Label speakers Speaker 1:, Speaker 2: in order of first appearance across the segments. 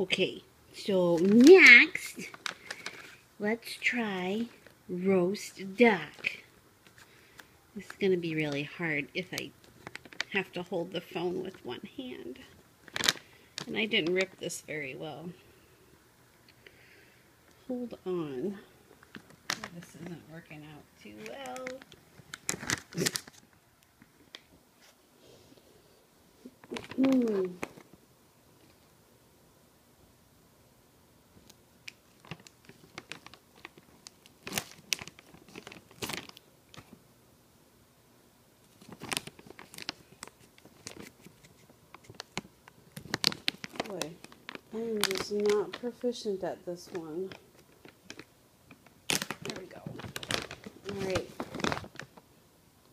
Speaker 1: Okay, so next, let's try roast duck. This is going to be really hard if I have to hold the phone with one hand. And I didn't rip this very well. Hold on. This isn't working out too well. Boy, I am just not proficient at this one. There we go. Alright.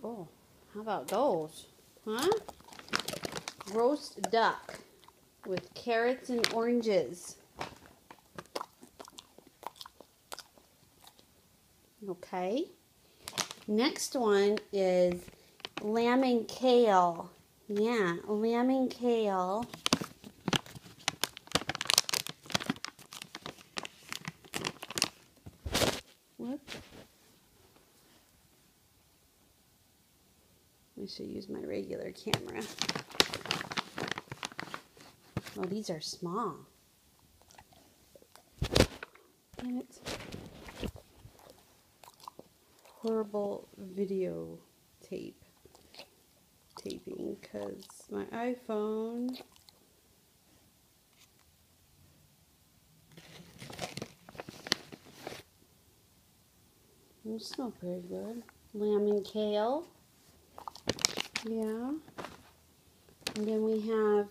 Speaker 1: Oh, how about those? Huh? Roast duck with carrots and oranges. Okay. Next one is lamb and kale. Yeah, lamb and kale. Whoops. I should use my regular camera. Oh, these are small. Damn it. Horrible video taping because my iPhone it's not very good. Lamb and kale. Yeah. And then we have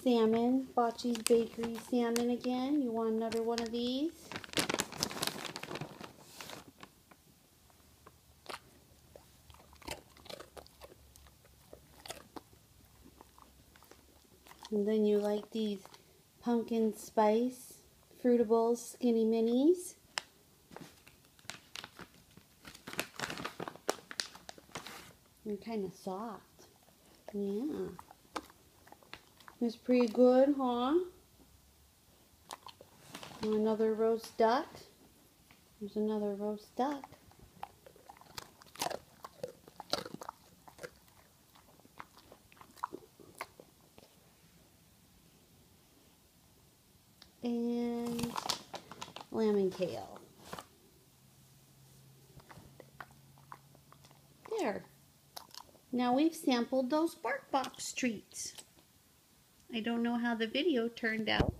Speaker 1: salmon, Bocce's Bakery salmon again. You want another one of these? And then you like these pumpkin spice Fruitables Skinny Minis. They're kind of soft. Yeah. It's pretty good, huh? Another roast duck. There's another roast duck. And lamb and kale. There. Now we've sampled those BarkBox treats. I don't know how the video turned out.